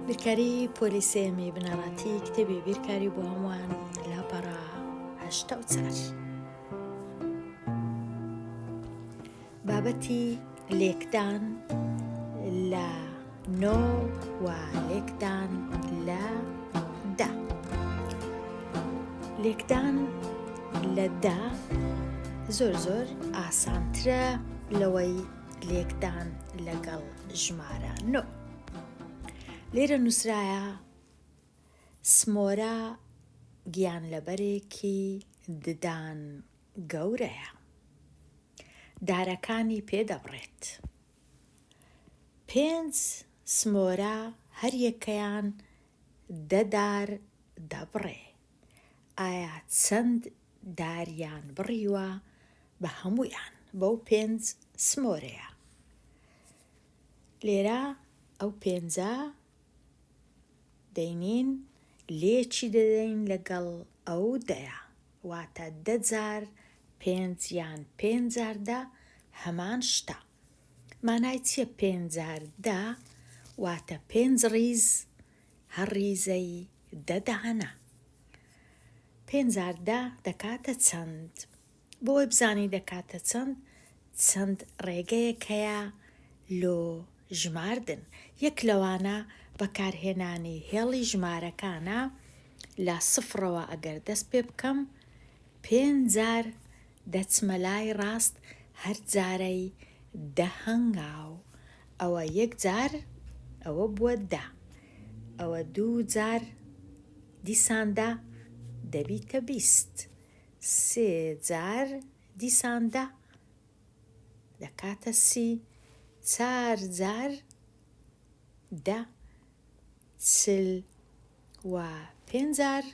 بیرکاری پۆلیسێمی بنەڕەتی کتێبی بیرکاری بۆ هەمووان لاپەڕا 84 بابەتی لێکدان لە نۆ و لێکدان لە دا. لێکدان لە دا زۆر ئاسانترە لەوەی لێکدان لەگەڵ ژمارە نۆ. لێرە نووسرایە سمۆرە گیانلەبەرێکی ددان گەورەیە، دارەکانی پێدەبڕێت. 5 سمۆرە هەر یەکەیان 10 دار دەبڕێ. ئایا چەند داریان بڕیوە بە هەموویان بەو 5 سمۆرەیە؟ لێرە ئەو 5 دەینین لێکی دەدەین لەگەڵ ئەو دەیە، واتە 10 جار 5 یان 5 جار 10 هەمان شتە. مانای چییە 5 جار 10؟ واتە 5 ڕیز هەر ڕیزەی 10 دانە. 5 جار 10 دەکاتە چەند؟ بۆی بزانی دەکاتە چەند ڕێگەیەک هەیە لۆ ژماردن. یەک لەوانە بەکارهێنانی هێڵی ژمارەکانە لە سفرەوە ئەگەر دەست پێ بکەم 5 جار دەچمە لای ڕاست هەر جارەی 10 هەنگاو. ئەوە 1 جار ئەوە بووە 10، ئەوە 2 جار دیسان 10 دەبیتە 20، 3 جار دیسان 10 دەکاتە 30، 4 جار 10 40 و 5 جار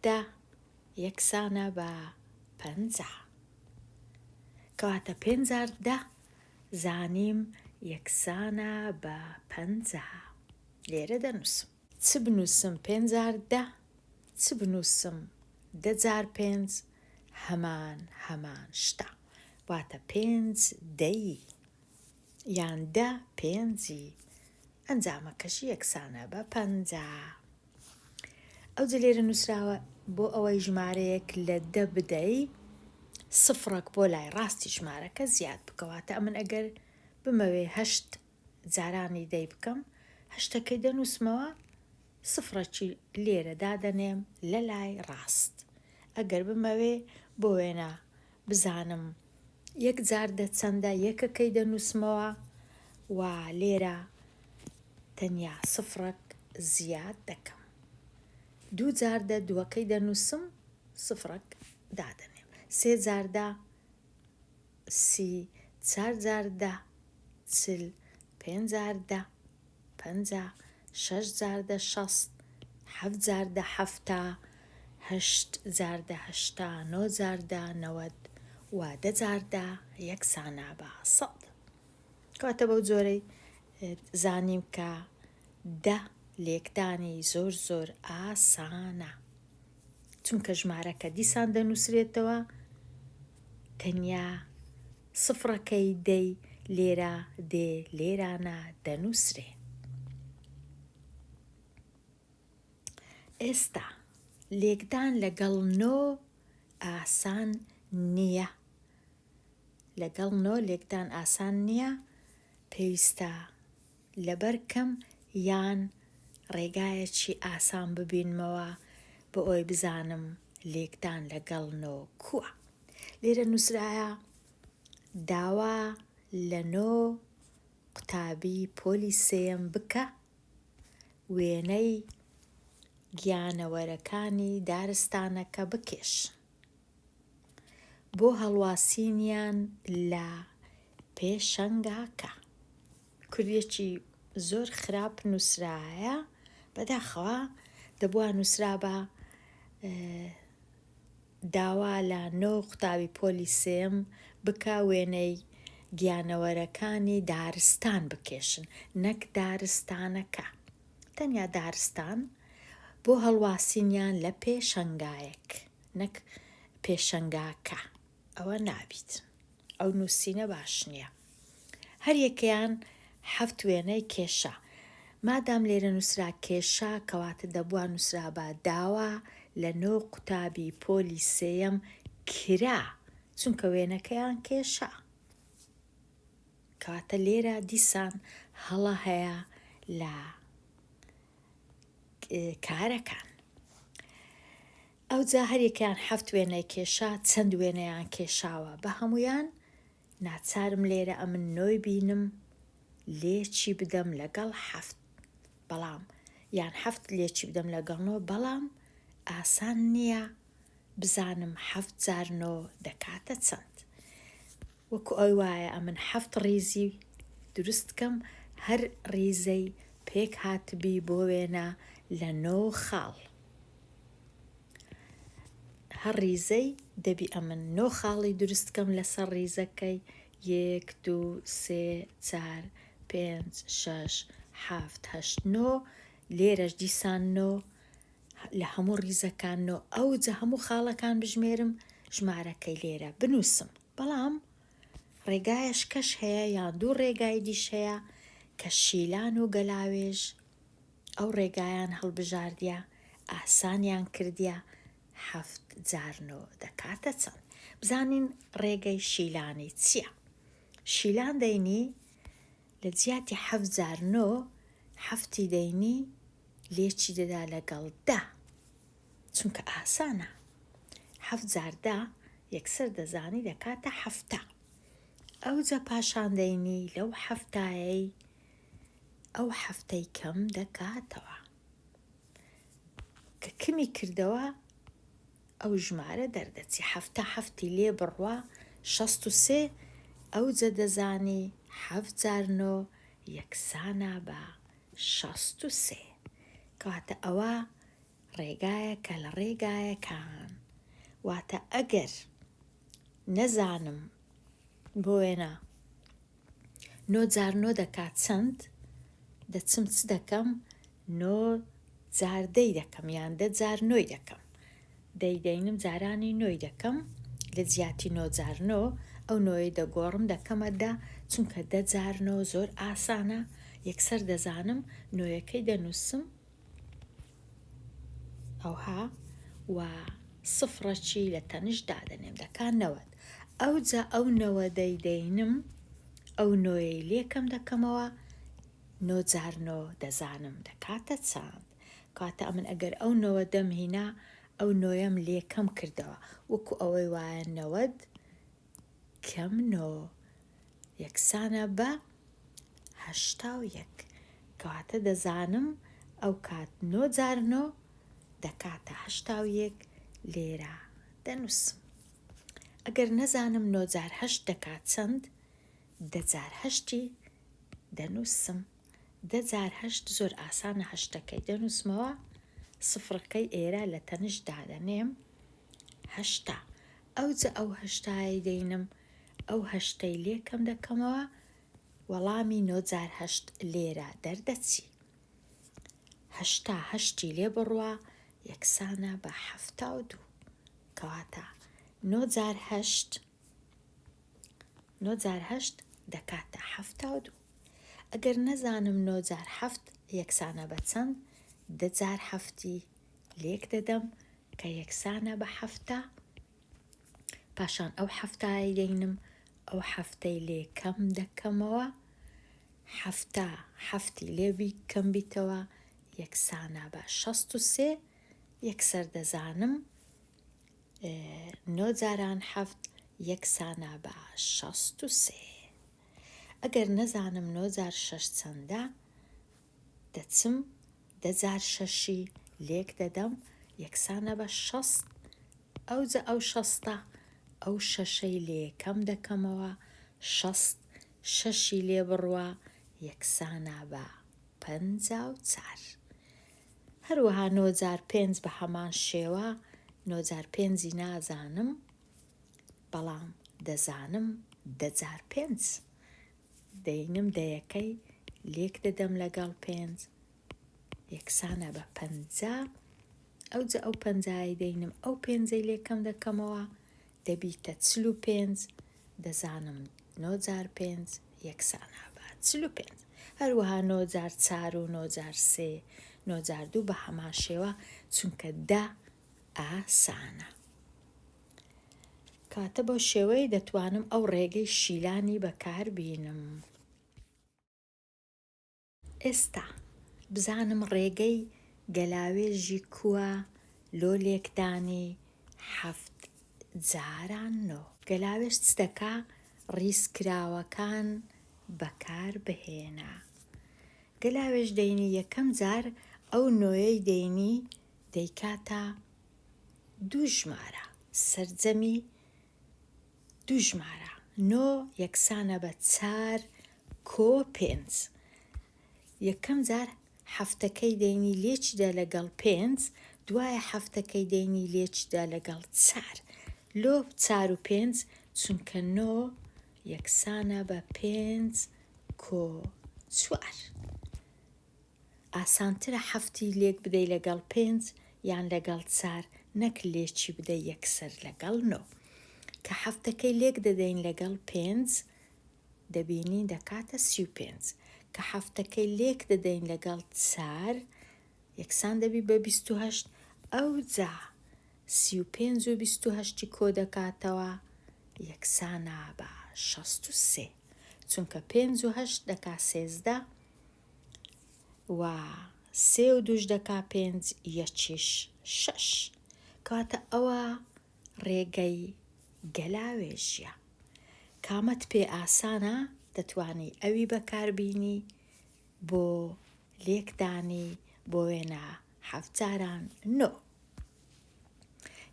10 یەکسانە بە 50. کەواتە 5 جار 10 زانیم یەکسانە بە 50. لێرە دەنووسم چ بنووسم 5 جار 10 چ بنووسم 10 جار 5 هەمان شتە، واتە 5 دەی یان 10 5ی، ئەنجامەکەشی یەکسانە بە 50. ئەوجە لێرە نووسراوە بۆ ئەوەی ژمارەیەک لە 10 بدەی سفرێک بۆ لای ڕاستی ژمارەکە زیاد بکەواتە ئەمن ئەگەر بمەوێ 8 جارانی دەی بکەم 8ەکەی دەنووسمەوە سفرەکی لێرە دادەنێم لە لای ڕاست. ئەگەر بمەوێ بۆ وێنە بزانم 1 جار 10 چەندە یەکەکەی دەنووسمەوە و لێرە تەنیا سفرێک زیاد دەکەم. 2 جار 10 دووەکەی دەنووسم سفرێک دادەنێم. 3 جار 10 30، 4 جار 10 40، 5 جار 10 50، 6 جار 10 60، 7 جار 10 70، 8 جار 10 80، 9 جار 10 90 و 10 جار 10 یەکسانە بە 100. کەواتە بەو جۆرەی زانیم کە 10 لێکدانی زۆر ئاسانە، چونکە ژمارەکە دیسان دەنووسرێتەوە تەنیا سفرەکەی دەی لێرە دێ لێرانە دەنووسرێ. ئێستا لێکدان لەگەڵ نۆ ئاسان نییە. لەگەڵ نۆ لێکدان ئاسان نییە، پێویستە لەبەر کەم یان ڕێگایەکی ئاسان ببینمەوە بۆ ئەوی بزانم لێکدان لەگەڵ نۆ کووە. لێرە نووسرایە داوا لە نۆ قوتابی پۆلی سێیەم بکە وێنەی گیانەوەرەکانی دارستانەکە بکێش بۆ هەڵواسینیان لە پێشەنگاکە. کوردیەکی زۆر خراپ نووسرایە، بەداخەوە دەبووە نووسرا بە داوا لە نۆ قوتابی پۆلی سێیەم بکە وێنەی گیانەوەرەکانی دارستان بکێشن، نەک دارستانەکە، تەنیا دارستان بۆ هەڵواسینیان لە پێشەنگایەک نەک پێشەنگاکە. ئەوە نابیت، ئەو نووسینە باش نییە. هەر یەکەیان 7 وێنەی کێشە. مادام لێرە نووسرا کێشا کەواتە دەبووە نووسرا بە داوا لە 9 قوتابی پۆلی سێیەم کرا چونکە وێنەکەیان کێشا. کەواتە لێرە دیسان هەڵە هەیە لە کارەکان. ئەوجا هەریەکیان 7 وێنەی کێشا چەند وێنەیان کێشاوە بە هەمویان ناچارم لێرە ئەمن 9 بینم لێچی بدەم لەگەڵ 7 بەڵام یان 7 لێچی بدەم لەگەڵنەوە بەڵام ئاسان نییە بزانم 7 جار 9 دەکاتە چەند. وەکو ئەوی وایە ئەمن 7 ڕیزی دروستکەم هەر ڕیزەی پێک هاتبی بۆ وێنە لە 9 خاڵ. هەر ڕیزەی دەبی ئەمن 9 خاڵی دروستکەم لەسەر ڕیزەکەی 1 2 3 4 5 6 7 8 9 لێرەش دیسان 9 لە هەموو ڕیزەکان 9 ئەوجە هەموو خاڵەکان بژمێرم ژمارەکەی لێرە بنووسم. بەڵام ڕێگایش کەش هەیە یان دوو ڕێگای دیش هەیە کە شیلان و گەلاوێژ ئەو ڕێگایان هەڵبژاردیە ئاسانیان کردیە 7 جار 9 دەکاتە چەند. بزانین ڕێگەی شیلانی چییە؟ شیلان دەینی لە جیاتی 7 جار 9 7 دەینی لێچی دەدا لەگەڵ 10 چونکە ئاسانە 7 جار 10 یەکسەر دەزانی دەکاتە 7. ئەوجا پاشان دەینی لەو 7ایی ئەو 7ەی کەم دەکاتەوە کە کمی کردەوە ئەو ژمارە دەردەچی 7 لێ بڕوا 63 ئەوجا دەزانی 7 جار 9 یەکسانە بە 63. کەواتە ئەوە ڕێگایە کە لە ڕێگایەکان واتە ئەگەر نەزانم بۆ وێنە 9 جار 9 دەکات چەند دەچم چ دەکەم 9 جار 10 دەکەم یان 10 جار 9 دەکەم دەینم جارانی 9 دەکەم لە جیاتی 9 جار 9 ئەو 9 دەگۆڕم دەکەمە 10 چونکە 10 جار 9 زۆر ئاسانە یەکسەر دەزانم 9ەکەی دەنووسم ئەوها و سفرەچی لە تەنشدا دەنێم دەکات 90 ئەوجا ئەو 90 دەینم ئەو 9 لێکەم دەکەمەوە 9 جار 9 دەزانم دەکاتە چەند. کاتە ئەمن ئەگەر ئەو 90 هینا ئەو 9م لێکەم کردەوە وەکو ئەوەی وایە 90 کەم 9 یەکسانە بە 81 کەواتە دەزانم ئەو کات 9 جار 9 دەکاتە 81 لێرە دەنووسم. ئەگەر نەزانم 9 جار 8 دەکات چەند 10 جار 8 دەنووسم 10 جار 8 زۆر ئاسانە 8ەکەی دەنووسمەوە سفرەکەی ئێرە لە تەنشدا دەنێم 8 ئەوجا ئەو 8 دەینم ئەو 8 لێکەم دەکەمەوە وەڵامی 9 جار 8 لێرە دەردەچی 8 لێ بڕوا یەکسانە بە 72 کەواتە 9 جار 8 دەکاتە 72. ئەگەر نەزانم 9 جار 7 یەکسانە بە چەند 10 جار 7 لێک دەدەم کە یەکسانە بە 7 پاشان ئەو 7 دەینم ئەو 7 لێ کەم دەکەمەوە 7 لێبی کەم بیتەوە یەکسانە بە 63 یەکسەر دەزانم 9 جاران 7 یەکسانە بە 63. ئەگەر نەزانم 9 جار 6 چەندە دەچم 10 جار 6 لێک دەدەم یەکسانە بە 60 ئەوجا ئەو 60 ئەو 6 لێ کەم دەکەمەوە 6 لێ بڕوا یەکسانە بە 54. هەروەها 9 جار 5 بە هەمان شێوە 9 جار 5 نازانم بەڵام دەزانم 10 جار 5 دەینم دەیەکەی لێک دەدەم لەگەڵ 5 یەکسانە بە 50 ئەوجا ئەو 50 دەینم ئەو 5 لێکەم دەکەمەوە دەبیتە 45 دەزانم 9 جار 5 یەکسانە بە 45. هەروەها 9,4 و 9,3 9,2 بە هەمان شێوە چونکە دا ئاسانە. کاتە بۆ شێوەی دەتوانم ئەو ڕێگەی شیلانی بەکار بینم. ئێستا بزانم ڕێگەی گەلاوێژی کووە لۆلێکدانی 7 جاران 9. گەلاوێژ چ دەکا؟ ڕیزکراوەکان بەکار بهێنا. گەلاوێژ دەینی یەکەم جار ئەو نۆیەی دەینی دەیکاتە 2 ژمارە، سەرجەمی 2 ژمارە. 9 یەکسانە بە 4 کۆ 5. یەکەم جار هەفتەکەی دەینی لێچدا لەگەڵ 5، دوایە هەفتەکەی دەینی لێچدا لەگەڵ 4. لۆ 4 و 5 چونکە 9 یەکسانە بە 5 کۆ 4. ئاسانترە هەفتی لێک بدەی لەگەڵ 5 یان لەگەڵ 4 نەک لێکی بدەی یەکسەر لەگەڵ 9. کە هەفتەکەی لێک دەدەین لەگەڵ 5 دەبینی دەکاتە 35. کە هەفتەکەی لێک دەدەین لەگەڵ 4 یەکسان دەبی بە 28. ئەو جا 35 و 28 کۆ دەکاتەوە یەکسانە بە 63 چونکە 5 و 8 دەکا 13 و 3 و 2 دەکا 5 یەکیش 6. کاتە ئەوە ڕێگەی گەلاوێژیە. کامەت پێ ئاسانە دەتوانی ئەوی بەکاربینی بۆ لێکدانی بۆ وێنە 7 جاران 9.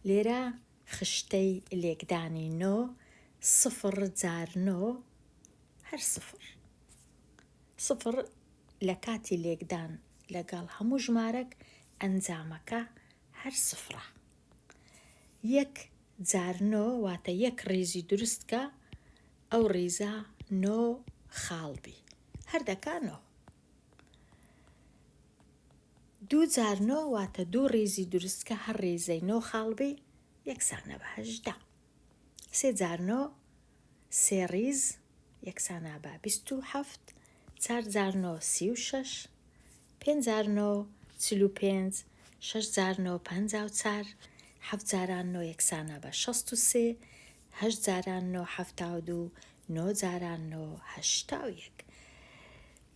لێرە خشتەی لێکدانی 9 0 جار 9 هەر 0. 0 لە کاتی لێکدان لەگەڵ هەموو ژمارەك ئەنجامەکە هەر 0. 1 جار 9 واتە 1 ڕێزی دروستکە، ئەو ڕێزە 9 خاڵبی هەر دەکا 9. 2 جار 9 واتە 2 ڕێزی دروستکە، هەر ڕێزەی 9 خاڵبی یەکسانە بە 18. 3 جار 9 3 ڕیز یەکسانە بە 27. 4 جار 9 36. 5 جار 9 45. 6 جار 9 54. 7 جاران 9 یەکسانە بە 63. 8 جاران 9 72. 9 جاران 9 81.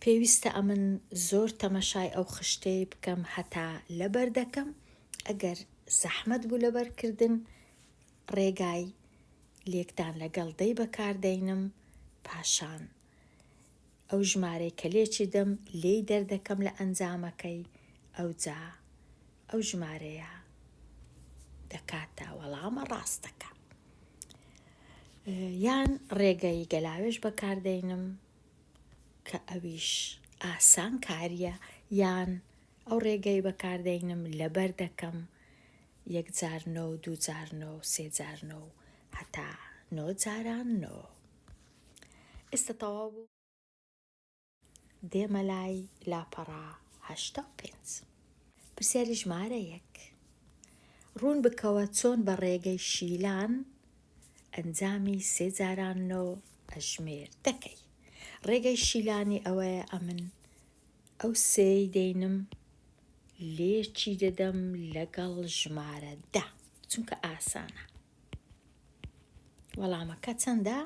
پێویستە ئەمن زۆر تەمەشای ئەو خشتەی بکەم هەتا لەبەر دەکەم. ئەگەر زەحمەت بوو لەبەرکردن ڕێگای لێکدان لەگەڵ دەی بەکاردەینم، پاشان ئەو ژمارەی کە لێکی دەم لێی دەردەکەم لە ئەنجامەکەی، ئەو جا ئەو ژمارەیە دەکاتە وەڵامە ڕاستەکە. یان ڕێگەی گەلاوێژ بەکاردەینم کە ئەویش ئاسان کاریە، یان ئەو ڕێگەی بەکاردەینم لەبەر دەکەم 1 جار 9 2 جار 9 3 جار 9 هەتا 9 جاران 9. ئێستا تەواو بوو دێمە لای لاپەڕا 85. پرسیاری ژمارە 1. ڕوون بکەوە چۆن بە ڕێگەی شیلان ئەنجامی 3 جاران 9 ئەژمێر دەکەی. ڕێگەی شیلانی ئەوەیە ئەمن ئەو سێی دەینم لێکی دەدەم لەگەڵ ژمارە 10 چونکە ئاسانە. وەڵامەکە چەندە؟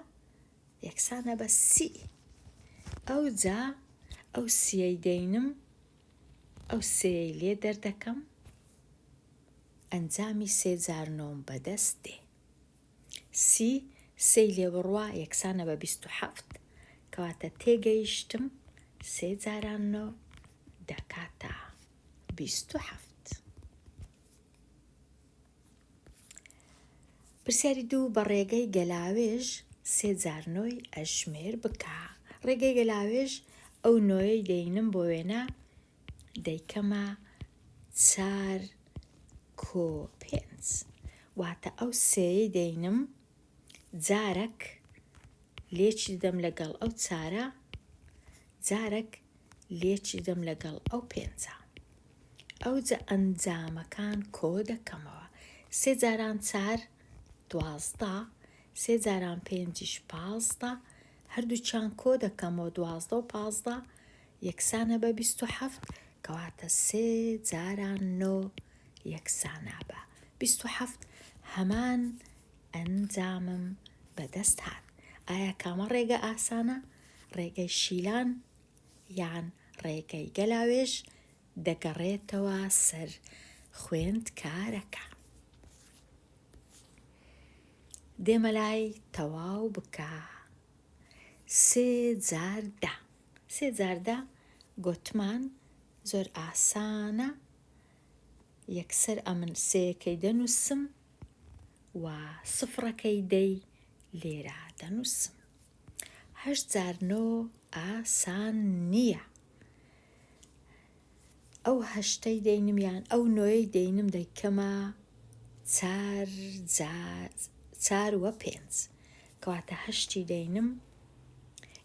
یەکسانە بە 30. ئەو جا ئەو سیەی دەینم ئەو سێی لێ دەردەکەم ئەنجامی 3 جار 9 بەدەست دێ. 30 سێی لێ بڕوا یەکسانە بە 27 کەواتە تێگەیشتم 3 جاران 9 دەکاتە 27. پرسیاری 2 بە ڕێگەی گەلاوێژ 3 جار 9 ئەژمێر بکە. ڕێگەی گەلاوێژ ئەو نۆیەی دەینم بۆ وێنە دەیکەمە 4 کۆ 5 واتە ئەو سێی دەینم جارێک لێکی دەم لەگەڵ ئەو 4 جارێک لێکی دەم لەگەڵ ئەو 5. ئەو جە ئەنجامەکان کۆ دەکەمەوە. 3 جاران 4 12. 3 جاران 5 15. هەردووچیان کۆ دەکەمەوە 12 و 15. یەکسانە بە 27 کەواتە 3 جاران 9 یەکسانە بە 27 هەمان ئەنجامم بەدەست هات. ئایا کامە ڕێگە ئاسانە؟ ڕێگەی شیلان یان ڕێگەی گەلاوێژ دەگەڕێتەوە سەر خوێندکارەکە. دێمە لای تەواو بکە. 3 جار 10. 3 جار 10 گوتمان زۆر ئاسانە. یەکسەر ئەمن 3ەکەی دەنووسم و سفرەکەی دەی لێرە دەنووسم. 8 جار 9 ئاسان نییە. ئەو 8ەی دەینم یان ئەو 9ەی دەینم دەیکەمە 4 و 5 کەواتە 8 دەینم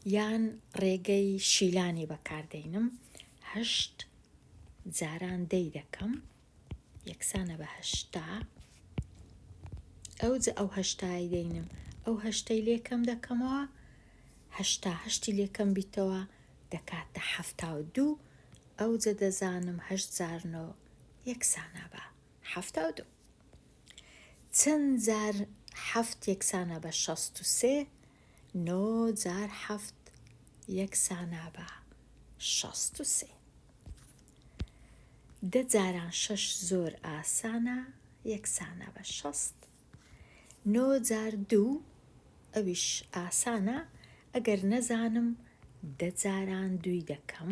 یان ڕێگەی شیلانی بەکاردەینم. 8 جاران 10 دەکەم یەکسانە بە 8. ئەو 8ای دەینم ئەو 8ەی لێکەم دەکەمەوە 8 لێکەم بیتەوە دەکاتە 72. ئەو جە دەزانم 8 جار 9 یەکسانە بە 72. چەند جار 7 یەکسانە بە 63. 9 جار 7 یەکسانە بە 63. 10 جاران 6 زۆر ئاسانە یەکسانە بە 60. 9 جار 2 ئەویش ئاسانە ئەگەر نەزانم 10 جاران 2 دەکەم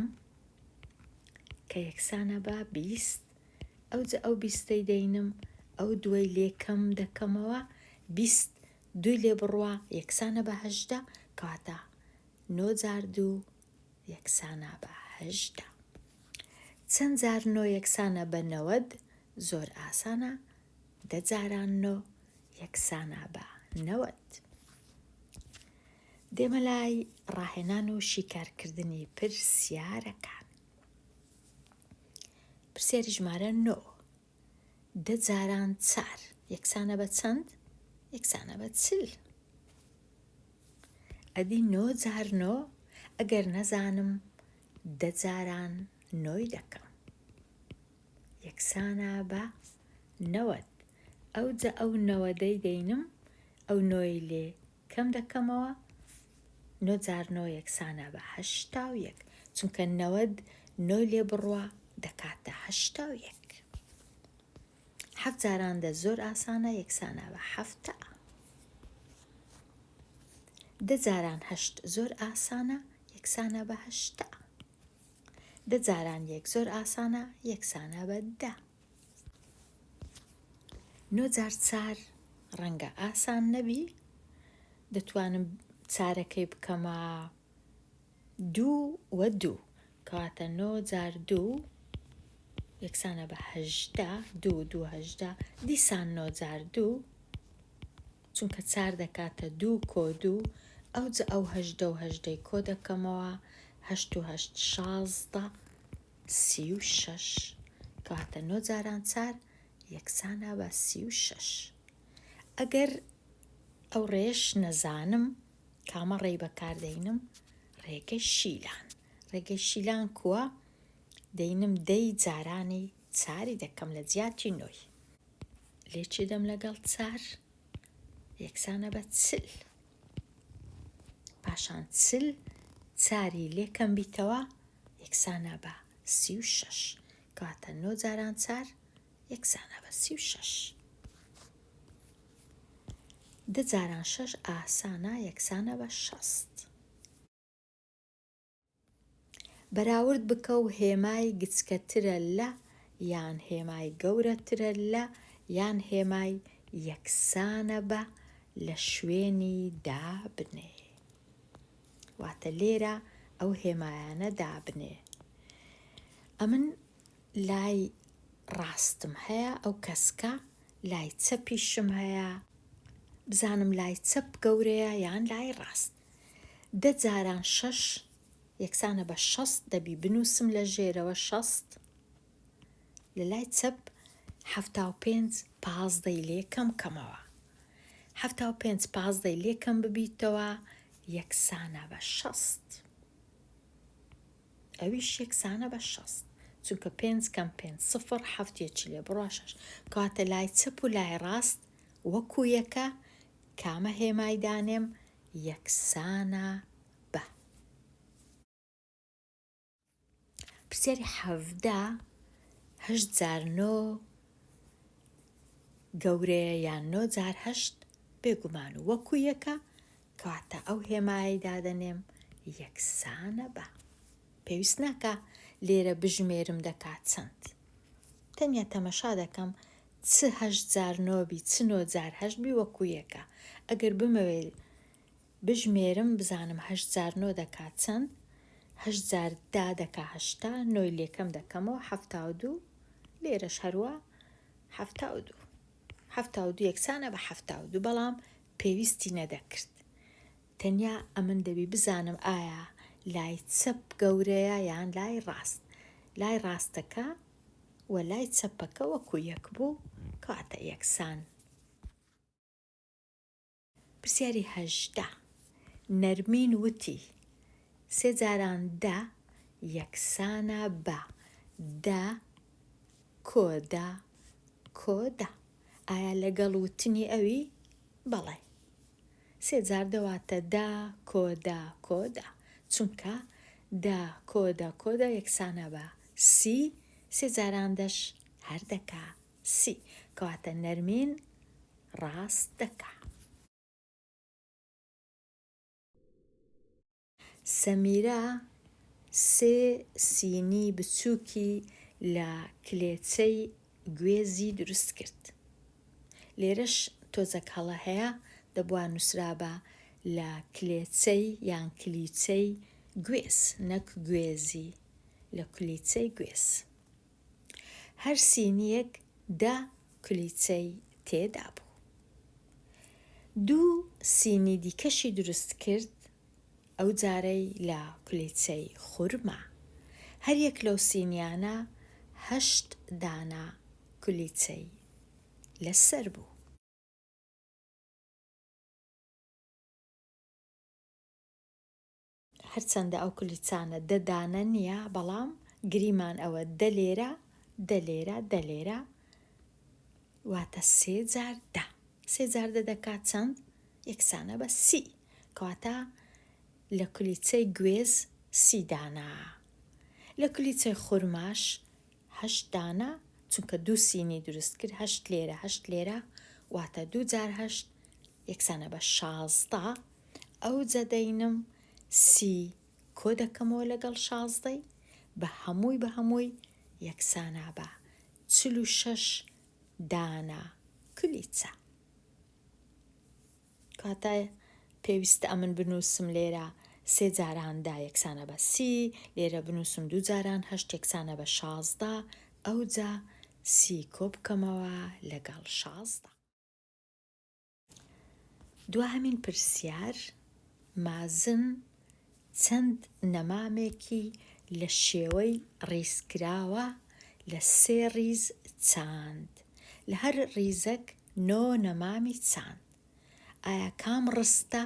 کە یەکسانە بە 20. ئەو 20ەی دەینم ئەو 2ی لێکەم دەکەمەوە 20 2 لێ بڕوە یەکسانە بە 18 کەواتە 9 جار 2 یەکسانە بە 18. چەند جار 9 یەکسانە بە 90 زۆر ئاسانە 10 جاران 9 یەکسانە بە 90. دێمە لای ڕاهێنان و شیکارکردنی پرسیارەکان. پرسیاری ژمارە 9 10 جاران 4 یەکسانە بە چەند؟ یەکسانە بە 40. ئەدی 9 جار 9 ئەگەر نەزانم 10 جاران 9 دەکەم یەکسانە بە 90. ئەو 90ەی دەینم ئەو 9ی لێ کەم دەکەمەوە 9 جار 9 یەکسانە بە 81 چونکە 90 9 لێ بڕوە دەکاتە 81. 7 جاران 10 زۆر ئاسانە یەکسانە بە 7. 10 جاران 8 زۆر ئاسانە یەکسانە بە 8. 10 جاران 1 زۆر ئاسانە یەکسانە بە 10. 9 جار 4 ڕەنگە ئاسان نەبی دەتوانم چارەکەی بکەمە 2 و 2 کەواتە 9 جار 2 یەکسانە بە 18 2 و 2 18 دیسان 9 جار 2 چونکە 4 دەکاتە 2 کۆ 2 ئەو 18 و 18ی کۆ دەکەمەوە 8 و 8 16 36 کەواتە 9 جاران 4 یەکسانە بە 36. ئەگەر ئەو ڕێش نەزانم کامە ڕێی بەکاردەینم ڕێگەی شیلان. ڕێگەی شیلان کووە؟ دەینم 10 جارانی 4 دەکەم لە جیاتی 9 لێچی دەم لەگەڵ 4 یەکسانە بە 40. پاشان 40 4 لێکەم بیتەوە یەکسانە بە 36 کەواتە 9 جاران 4 یەکسانە بە 36. 10 جاران 6 ئاسانە یەکسانە بە 60. بەراورد بکە و هێمای گچکەترە لە یان هێمای گەورەترە لە یان هێمای یەکسانە بە لە شوێنی دابنێ. واتە لێرە ئەو هێمایانە دابنێ. ئەمن لای ڕاستم هەیە ئەو کەسکە لای چەپیشم هەیە بزانم لای چەپ گەورەیە یان لای ڕاست. 10 جاران 6 یەکسانە بە 60 دەبی بنووسم لە ژێرەوە 60 لە لای چەپ 75 15 لێکەم کەمەوە 75 15 لێکەم ببیتەوە یەکسانە بە 60. ئەویش یەکسانە بە 6 چونکە 5 کەم 5 سفر هەفتێکی لێ بڕوا 6 کەواتە لای چەپ و لای ڕاست وەکو یەکە کامە هێمای دانێم یەکسانە بە. پرسیاری 17 8 جار 9 گەورەیە یان 9 جار 8 بێگومان و وەکو یەکە کەواتە ئەو هێمایی دادەنێم یەکسانە بە. پێویست ناکە لێرە بژمێرم دەکات چەند، تەنیا تەمەشا دەکەم چ 8 جار 9 بی چ 9 جار 8 بی وەکو یەکە. ئەگەر بمەوێ بژمێرم بزانم 8 جار 9 دەکات چەند، 8 جار 10 دەکا 8 9 لێکەم دەکەمەوە 72 لێرەش هەروە 72 72 یەکسانە بە 72 بەڵام پێویستی نەدەکرد. تەنیا ئەمن دەبی بزانم ئایا لای چەپ گەورەیە یان لای ڕاست. لای ڕاستەکە و لای چەپەکە وەکو یەک بوو کەواتە یەکسان. پرسیاری 18 نەرمین وتی 3 جاران 10 یەکسانە بە 10 کۆدا کۆدا. ئایا لەگەڵ وتنی ئەوی؟ بەڵێ 3 جار دەواتە 10 کۆدا کۆدا چونکە 10 کۆدا کۆدا یەکسانە بە 30 3 جاران 10 هەر دەکا 30 کەواتە نەرمین ڕاست دەکا. سەمیرە 3 سینی بچووکی لە کلێچەی گوێزی دروست کرد. لێرەش تۆزەک هەڵە هەیە دەبوا نووسرا بە لە کلێچەی یان کلیچەی گوێز نەک گوێزی، لە کلیچەی گوێز. هەر سینیەک 10 کلیچەی تێدا بوو. 2 سینی دیکەشی دروست کرد ئەو جارەی لە کلیچەی خورما. هەر یەک لەو سینیانە 8 دانە کلیچەی لەسەر بوو. هەرچەندە ئەو کلیچانە 10 دانە نییە بەڵام گریمان ئەوە 10 لێرە 10 لێرە 10 لێرە واتە 3 جار 10 3 جار 10 دەکات چەند؟ یەکسانە بە 30 کەواتە لە کلیچەی گوێز 30 دانە. لە کلیچەی خورماش 8 دانە چونکە 2 سینی دروست کرد 8 لێرە 8 لێرە واتە 2 جار 8 یەکسانە بە 16 ئەو جەدەینم 30 کۆ دەکەمەوە لەگەڵ 16 بە هەمووی یەکسانە بە 46 دانە کلیچە. کەواتە پێویستە ئەمن بنووسم لێرە 3 جاران 10 یەکسانە بە 30 لێرە بنووسم 2 جاران 8 یەکسانە بە 16 ئەو جا 30 کۆ بکەمەوە لەگەڵ 16. دوهەمین پرسیار مازن چەند نەمامێکی لە شێوەی ڕیزکراوە لە 3 ڕیز چاند. لە هەر ڕیزەک 9 نەمامی چاند. ئایا کام ڕستە؟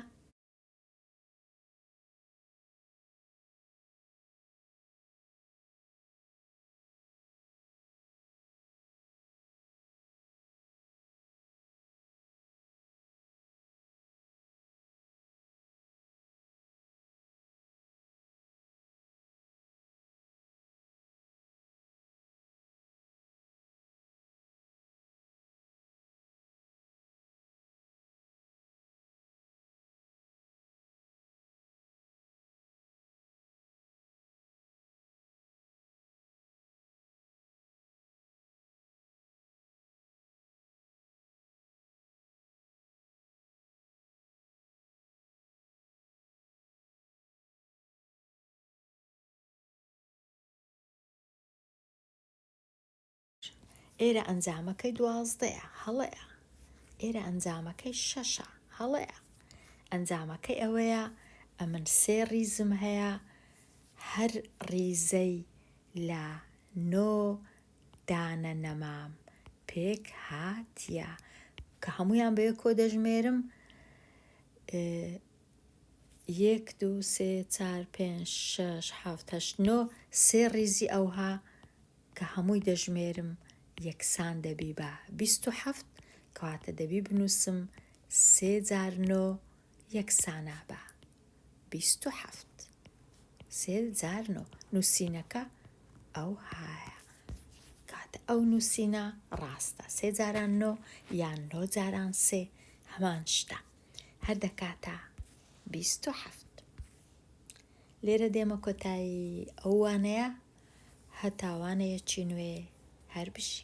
ئێرە ئەنجامەکەی 12 هەڵەیە. ئێرە ئەنجامەکەی 6 هەڵەیە. ئەنجامەکەی ئەوەیە ئەمن 3 ڕیزم هەیە هەر ڕیزەی لە 9 دانە نەمام پێک هاتیە کە هەمویان بەیەکۆ دەژمێرم 1 2 3 4 5 6 7 8 9 سێ ڕیزی ئەوها کە هەمووی دەژمێرم یەکسان دەبی بە 27 کەواتە دەبی بنووسم 3 جار 9 یەکسانە بە 27 3 جار 9 نووسینەکە ئەو هایە کاتە ئەو نووسینە ڕاستە 3 جاران 9 یان 9 جاران 3 هەمان شتە هەر دەکاتە 27 لێرە دێمە کۆتایی ئەو وانەیە هەتاوانەیەکی نوێ هەر بشی